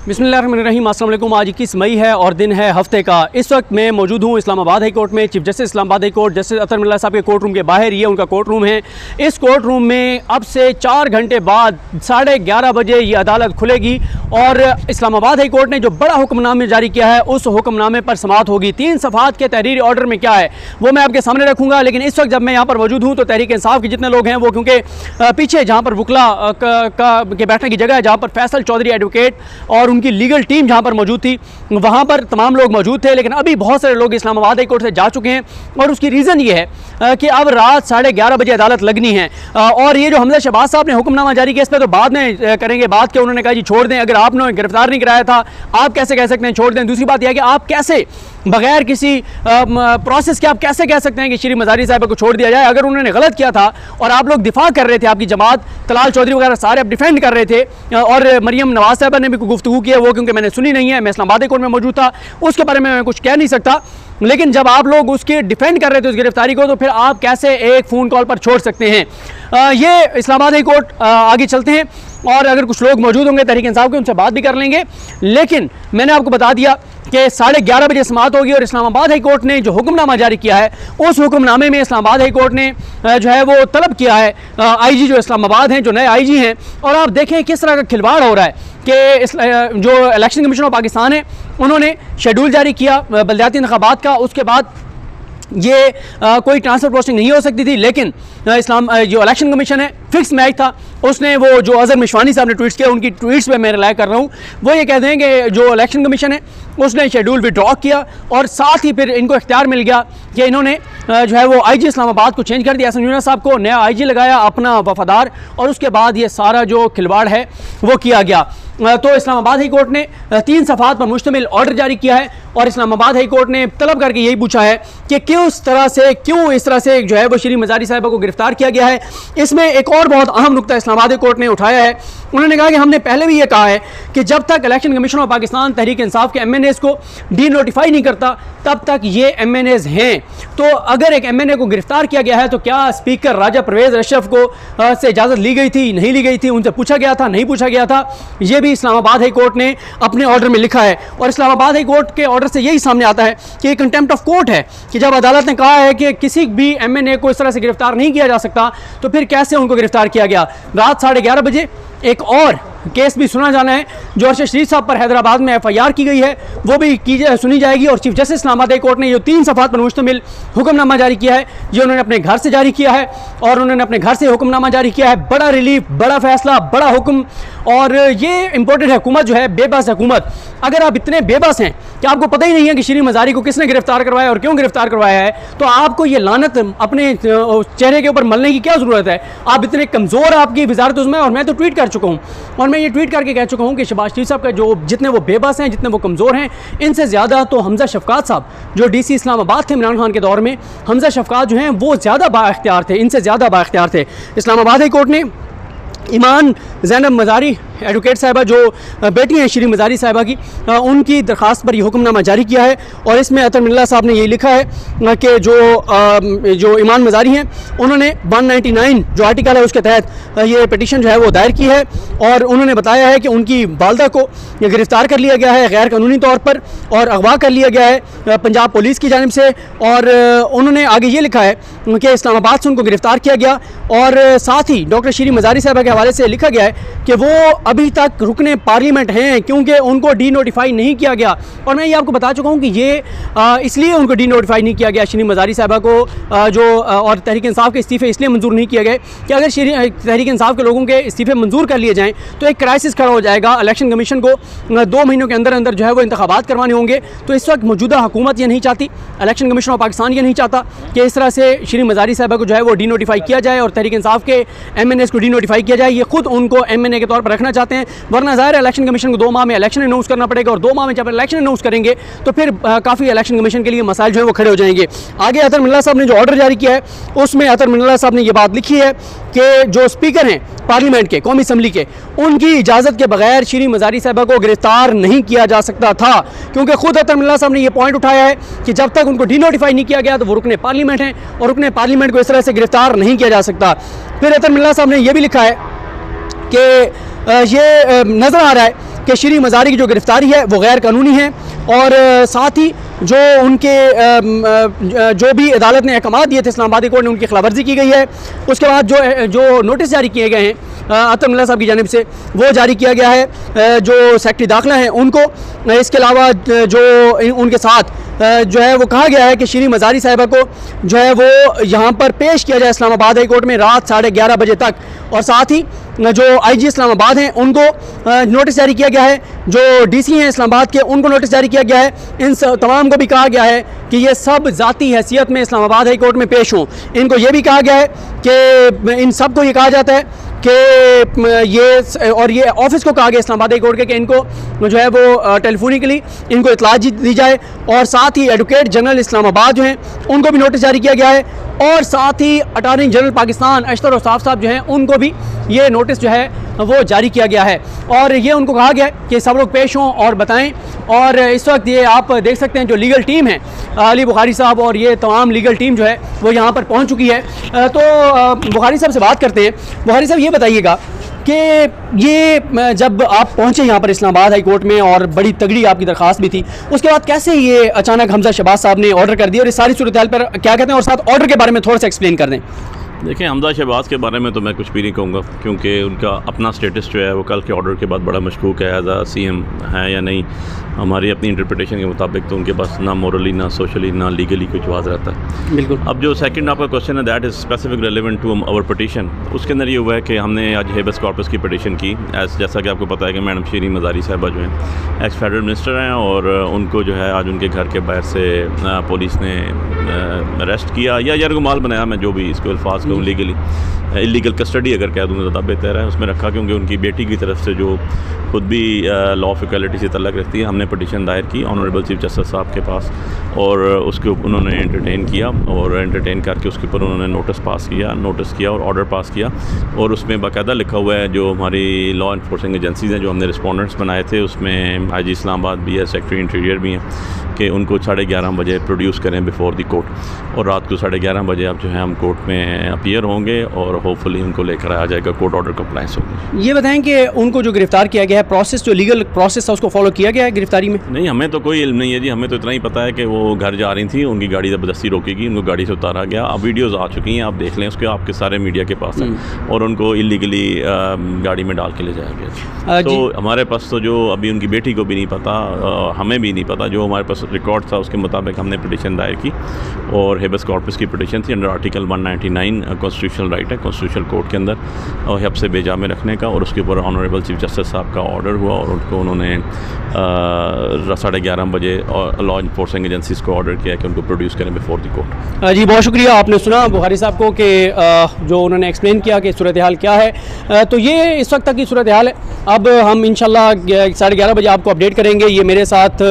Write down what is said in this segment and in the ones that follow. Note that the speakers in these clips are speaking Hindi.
बिस्मिल्लाहिर्रहमानिर्रहीम। अस्सलाम वालेकुम। आज 21 मई है और दिन है हफ्ते का। इस वक्त मैं मौजूद हूँ इस्लामाबाद हाई कोर्ट में। Chief justice Islamabad high court justice Athar Minallah साहब के कोर्ट रूम के बाहर, ये उनका कोर्ट रूम है। इस कोर्ट रूम में अब से 4 घंटे बाद 11:30 बजे ये अदालत खुलेगी और इस्लामाबाद हाई कोर्ट ने जो बड़ा हुक्मनामे जारी किया है उस हुक्मनामे पर समाअत होगी। 3 सफ़हात के तहरीरी ऑर्डर में क्या है वो मैं आपके सामने रखूँगा, लेकिन इस वक्त जब मैं यहाँ पर मौजूद हूँ तो तहरीक इंसाफ के जितने लोग हैं वो, क्योंकि पीछे जहाँ पर वकला के बैठने की जगह है, जहाँ पर फैसल चौधरी एडवोकेट और उनकी लीगल टीम जहाँ पर मौजूद थी, वहाँ पर तमाम लोग मौजूद थे, लेकिन अभी बहुत सारे लोग इस्लामाबाद हाई कोर्ट से जा चुके हैं। और उसकी रीज़न ये है कि अब रात 11:30 बजे अदालत लगनी है। और ये जो हमजा शहबाज साहब ने हुक्मनामा जारी किया, इस पर तो बाद में करेंगे बात के। उन्होंने कहा जी छोड़ दें, अगर आपने गिरफ्तार नहीं कराया था आप कैसे कह सकते हैं छोड़ दें। दूसरी बात यह है कि आप कैसे बगैर किसी प्रोसेस के आप कैसे कह सकते हैं कि श्री मजारी साहब को छोड़ दिया जाए। अगर उन्होंने गलत किया था और आप लोग दिफा कर रहे थे, आपकी जमात तलाल चौधरी वगैरह सारे आप डिफेंड कर रहे थे, और मरियम नवाज साहबा ने भी गुफ्तगू की है, वो क्योंकि मैंने सुनी नहीं है, मैं इस्लामाबाद कोर्ट में मौजूद था, उसके बारे में मैं कुछ कह नहीं सकता। लेकिन जब आप लोग उसके डिफेंड कर रहे थे उस गिरफ्तारी को, तो फिर आप कैसे एक फ़ोन कॉल पर छोड़ सकते हैं। ये इस्लामाबाद हाई कोर्ट आगे चलते हैं और अगर कुछ लोग मौजूद होंगे तहरीक इंसाफ के, उनसे बात भी कर लेंगे। लेकिन मैंने आपको बता दिया कि 11:30 बजे समाअत होगी और इस्लामाबाद हाई कोर्ट ने जो हुक्मनामा जारी किया है उस हुक्मनामे में इस्लामाबाद हाई कोर्ट ने जो है वो तलब किया है आईजी जो इस्लामाबाद हैं, जो नए आईजी हैं। और आप देखें किस तरह का खिलवाड़ हो रहा है कि जो इलेक्शन कमीशन ऑफ पाकिस्तान है उन्होंने शेड्यूल जारी किया बलदियाती इंतखाबात का, उसके बाद ये कोई ट्रांसफ़र पोस्टिंग नहीं हो सकती थी, लेकिन जो इलेक्शन कमीशन है फिक्स मैच था, उसने वो जो अजहर मिशवानी साहब ने ट्वीट्स किया, उनकी ट्वीट्स पे मैं रिलाई कर रहा हूँ, वो ये कहते हैं कि जो इलेक्शन कमीशन है उसने शेड्यूल विड्रॉ किया और साथ ही फिर इनको इख्तियार मिल गया कि इन्होंने जो है वो आईजी इस्लामाबाद को चेंज कर दिया, एहसन यूनुस साहब को नया आईजी लगाया अपना वफादार, और उसके बाद ये सारा जो खिलवाड़ है वो किया गया। तो इस्लामाबाद हाई कोर्ट ने 3 सफ़हात पर मुश्तमिल ऑर्डर जारी किया है और इस्लामाबाद हाई कोर्ट ने तलब करके यही पूछा है कि क्यों इस तरह से जो है वो श्री मजारी साहिबा को गिरफ्तार किया गया है। इसमें एक और बहुत अहम नुकता इस्लामाबाद हाई कोर्ट ने उठाया है। उन्होंने कहा कि हमने पहले भी ये कहा है कि जब तक election commission of Pakistan Tehreek Insaf के MNAs को डी नोटिफाई नहीं करता तब तक ये MNAs हैं। तो अगर एक MNA को गिरफ्तार किया गया है तो क्या स्पीकर राजा परवेज़ अशरफ को से इजाज़त ली गई थी, नहीं ली गई थी, उनसे पूछा गया था, नहीं पूछा गया था, ये भी इस्लामाबाद हाई कोर्ट ने अपने ऑर्डर में लिखा है। और इस्लामाबाद हाई कोर्ट के ऑर्डर से यही सामने आता है कि ये कंटेम्प्ट ऑफ कोर्ट है कि जब अदालत ने कहा है कि किसी भी MNA को इस तरह से गिरफ्तार नहीं किया जा सकता तो फिर कैसे उनको गिरफ्तार किया गया। रात 11:30 बजे एक और केस भी सुना जाना है जो अरशद शरीफ साहब पर हैदराबाद में FIR की गई है, वो भी सुनी जाएगी। और chief justice Islamabad high court ने जो 3 सफ़हात पर मुश्तमिल हुक्मनामा जारी किया है ये उन्होंने अपने घर से जारी किया है और उन्होंने अपने घर से हुक्मनामा जारी किया है। बड़ा रिलीफ, बड़ा फैसला, बड़ा हुक्म। और ये इंपॉर्टेंट है, हुकूमत जो है बेबस हुकूमत। अगर आप इतने बेबस हैं कि आपको पता ही नहीं है कि श्री मजारी को किसने गिरफ्तार करवाया और क्यों गिरफ्तार करवाया है, तो आपको ये लानत अपने चेहरे के ऊपर मलने की क्या ज़रूरत है। आप इतने कमज़ोर, आपकी वजारत उज़्मा, और मैं तो ट्वीट कर चुका हूँ और मैं ये ट्वीट करके कह चुका हूँ कि शहबाज शरीफ साहब का जो जितने वो बेबस हैं, जितने वो कमज़ोर हैं, इनसे ज़्यादा तो हमजा शफकात साहब जो DC इस्लामाबाद थे इमरान खान के दौर में, हमजा शफकात जो हैं वो ज़्यादा बाइख्तियार थे, इनसे ज़्यादा बाइख्तियार थे। इस्लामाबाद हाई कोर्ट ने ईमान ज़ैनब मज़ारी एडवोकेट साहिबा जो बेटी हैं श्री मजारी साहिबा की, उनकी दरख्वास्त पर यह हुक्मनामा जारी किया है और इसमें अतर मिल्ला साहब ने यही लिखा है कि जो ईमान मज़ारी हैं उन्होंने 199 जो आर्टिकल है उसके तहत ये पिटीशन जो है वो दायर की है और उन्होंने बताया है कि उनकी वालदा को गिरफ़्तार कर लिया गया है गैर कानूनी तौर पर और अगवा कर लिया गया है पंजाब पुलिस की जानिब से। और उन्होंने आगे ये लिखा है कि इस्लामाबाद से उनको गिरफ़्तार किया गया और साथ ही डॉक्टर श्री मजारी साहिबा के हवाले से लिखा गया है कि वो अभी तक रुकने पार्लियामेंट हैं क्योंकि उनको डी नोटिफाई नहीं किया गया। और मैं ये आपको बता चुका हूँ कि ये इसलिए उनको डी नोटिफाई नहीं किया गया श्री मजारी साहिबा को और तहरीक इंसाफ के इस्तीफ़े इसलिए मंजूर नहीं किए गए कि अगर तहरीक इंसाफ के लोगों के इस्तीफ़े मंजूर कर लिए जाएँ तो एक क्राइसिस खड़ा हो जाएगा। इलेक्शन कमीशन को 2 महीनों के अंदर अंदर जो है वो इंतखाबात करवाने होंगे। तो इस वक्त मौजूदा हुकूमत ये नहीं चाहती, इलेक्शन कमीशन ऑफ पाकिस्तान ये नहीं चाहता कि इस तरह से श्री मजारी साहिबा को जो है वो डी नोटिफाई किया जाए और तहरीक इंसाफ के MNAs को डी नोटिफाई किया जाए। ये खुद उनको MNA के तौर पर रखना चाहते हैं, वरना ज़ाहिर है इलेक्शन कमीशन को 2 माह में इलेक्शन अनाउंस करना पड़ेगा और 2 माह में जब इलेक्शन अनाउंस करेंगे तो फिर काफ़ी इलेक्शन कमीशन के लिए मसाइल जो है वो खड़े हो जाएंगे। आगे अतर मिल्ला साहब ने जो ऑर्डर जारी किया है उसमें अतर मिल्ला साहब ने ये बात लिखी है कि जो स्पीकर हैं पार्लियामेंट के, कौमी असम्बली के, उनकी इजाज़त के बगैर श्री मजारी साहिबा को गिरफ्तार नहीं किया जा सकता था, क्योंकि खुद अतर मिल्ला साहब ने ये पॉइंट उठाया है कि जब तक उनको डी नोटिफाई नहीं किया गया तो वो रुकने पार्लियामेंट हैं और रुकने पार्लियामेंट को इस तरह से गिरफ्तार नहीं किया जा सकता। फिर अतर मिल्ला साहब ने यह भी लिखा है कि ये नज़र आ रहा है कि शीरी मज़ारी की जो गिरफ़्तारी है वो गैर कानूनी है, और साथ ही जो उनके जो भी अदालत ने अहकाम दिए थे इस्लामाबाद कोर्ट ने उनकी खिलाफवर्जी की गई है। उसके बाद जो नोटिस जारी किए गए हैं अतर मिल्ला साहब की जानिब से वो जारी किया गया है, जो सेक्रेटरी दाखिला हैं उनको। इसके अलावा जो उनके साथ जो है वो कहा गया है कि शीरी मज़ारी साहिबा को जो है वो यहाँ पर पेश किया जाए इस्लामाबाद हाई कोर्ट में रात 11:30 बजे तक, और साथ ही जो IG इस्लामाबाद हैं उनको नोटिस जारी किया गया है, जो DC हैं इस्लामाबाद के उनको नोटिस जारी किया गया है। इन तमाम को भी कहा गया है कि ये सब ज़ाती हैसियत में इस्लामाबाद हाई कोर्ट में पेश हों। इनको ये भी कहा गया है कि इन सब को ये कहा जाता है कि ये ऑफिस को कहा गया इस्लामाबाद हाई कोर्ट के कि इनको जो है वो टेलीफोनिकली इनको इतला दी जाए, और साथ ही एडवोकेट जनरल इस्लामाबाद जो हैं उनको भी नोटिस जारी किया गया है, और साथ ही अटॉर्नी जनरल पाकिस्तान अशतर औसाफ साहब जो हैं उनको भी ये नोटिस जो है वो जारी किया गया है, और ये उनको कहा गया है कि सब लोग पेश हों और बताएं। और इस वक्त ये आप देख सकते हैं जो लीगल टीम है, अली बुखारी साहब और ये तमाम लीगल टीम जो है वो यहाँ पर पहुँच चुकी है। तो बुखारी साहब से बात करते हैं। बुखारी साहब ये बताइएगा कि ये जब आप पहुँचे यहाँ पर इस्लामाबाद हाई कोर्ट में और बड़ी तगड़ी आपकी दरख्वास्त भी थी, उसके बाद कैसे ये अचानक हमजा शहबाज साहब ने ऑर्डर कर दिया, और इस सारी सूरत हाल पर क्या कहते हैं, और साथ ऑर्डर के बारे में थोड़ा सा एक्सप्लेन कर दें। देखिए, हमजा शहबाज के बारे में तो मैं कुछ भी नहीं कहूँगा, क्योंकि उनका अपना स्टेटस जो है वो कल के ऑर्डर के बाद बड़ा मशकूक है, एज आ CM है या नहीं। हमारी अपनी इंटरप्रिटेशन के मुताबिक तो उनके पास ना मोरली, ना सोशली, ना लीगली कुछ जवाब रहता है। बिल्कुल। अब जो सेकंड आपका क्वेश्चन है that is specific relevant to our petition, उसके अंदर ये हुआ है कि हमने आज हेबस कॉर्पस की पिटीशन की। जैसा कि आपको पता है कि मैडम शीरी मज़ारी साहिबा जो हैं एक्स फेडरल मिनिस्टर हैं, और उनको जो है आज उनके घर के बाहर से पुलिस ने अरेस्ट किया या यरगुमाल बनाया, मैं जो भी इसको अल्फाज कहूँ, लीगली इलीगल कस्टडी अगर कह दूँ ज़्यादा बेहतर है, उसमें रखा, क्योंकि उनकी बेटी की तरफ से जो खुद भी लॉ ऑफ इक्वालिटी से तल्लक रखती है। हमने पिटीशन दायर की ऑनरेबल चीफ जस्टिस साहब के पास, और उसके उन्होंने एंटरटेन किया, और एंटरटेन करके उसके ऊपर उन्होंने नोटिस किया और ऑर्डर पास किया, और उसमें बाकायदा लिखा हुआ है जो हमारी लॉ इन्फोर्सिंग एजेंसीज़ हैं, जो हमने रिस्पोंडेंट्स बनाए थे, उसमें IG इस्लामाबाद भी है, सेक्रेटरी इंटीरियर भी हैं, कि उनको 11:30 बजे प्रोड्यूस करें बिफोर द कोर्ट, और रात को 11:30 बजे अब जो है हम कोर्ट में अपीयर होंगे, और होपफुली उनको लेकर आया जाएगा, कोर्ट ऑर्डर कंप्लाइंस होगी। ये बताएं कि उनको जो गिरफ्तार किया गया है, प्रोसेस जो लीगल प्रोसेस था उसको फॉलो किया गया है गिरफ्तारी में? नहीं, हमें तो कोई इल्म नहीं है जी, हमें तो इतना ही पता है कि वो घर जा रही थी, उनकी गाड़ी ज़बरदस्ती रोकी गई, उनको गाड़ी से उतारा गया। अब वीडियोज़ आ चुकी हैं, आप देख लें, उसके आपके सारे मीडिया के पास हैं, और उनको इलीगली गाड़ी में डाल के ले जाया गया। तो हमारे पास तो जो अभी उनकी बेटी को भी नहीं पता, हमें भी नहीं पता, जो हमारे पास रिकॉर्ड था उसके मुताबिक हमने पिटीशन दायर की, और हेबस कॉर्पस की पिटीशन थी अंडर आर्टिकल 199 कॉन्स्टिट्यूशनल राइट है कॉन्स्टिट्यूशनल कोर्ट के अंदर, और हब से बेजा में रखने का, और उसके ऊपर ऑनरेबल चीफ जस्टिस साहब का ऑर्डर हुआ, और उनको उन्होंने 11:30 बजे और लॉ इन्फोर्सिंग एजेंसीज़ को ऑर्डर किया कि उनको प्रोड्यूस करें बिफोर द कोर्ट। जी, बहुत शुक्रिया। आपने सुना बुखारी साहब को कि जो उन्होंने एक्सप्लेन किया कि सूरत हाल क्या है। तो ये इस वक्त तक की सूरत हाल है। अब हम इंशाल्लाह 11:30 बजे आपको अपडेट करेंगे। ये मेरे साथ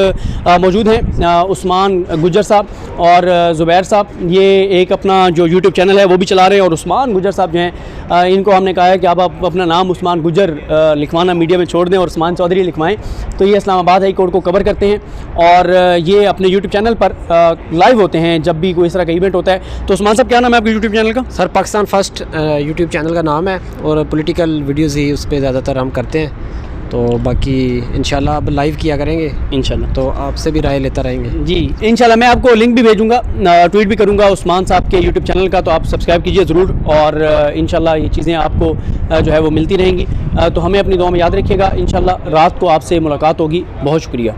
मौजूद हैं उस्मान गुज्जर साहब और ज़ुबैर साहब, ये एक अपना जो यूट्यूब चैनल है वो भी चला रहे हैं, और उस्मान गुज्जर साहब जो हैं इनको हमने कहा है कि आप अपना नाम उस्मान गुज्जर लिखवाना मीडिया में छोड़ दें और उस्मान चौधरी लिखवाएं। तो ये इस्लामाबाद हाई कोर्ट को कवर करते हैं, और ये अपने यूट्यूब चैनल पर लाइव होते हैं जब भी कोई इस तरह का इवेंट होता है। तो उस्मान साहब, क्या नाम है आपके यूट्यूब चैनल का? Sir, Pakistan first YouTube channel का नाम है, और पॉलिटिकल वीडियोज़ ही उस पर ज़्यादातर हम करते हैं। तो बाकी इंशाल्लाह अब लाइव किया करेंगे इंशाल्लाह, तो आपसे भी राय लेता रहेंगे। जी इंशाल्लाह, मैं आपको लिंक भी भेजूंगा, ट्वीट भी करूंगा उस्मान साहब के यूट्यूब चैनल का, तो आप सब्सक्राइब कीजिए ज़रूर, और इंशाल्लाह ये चीज़ें आपको जो है वो मिलती रहेंगी। तो हमें अपनी दुआ में याद रखिएगा। इंशाल्लाह रात को आपसे मुलाकात होगी। बहुत शुक्रिया।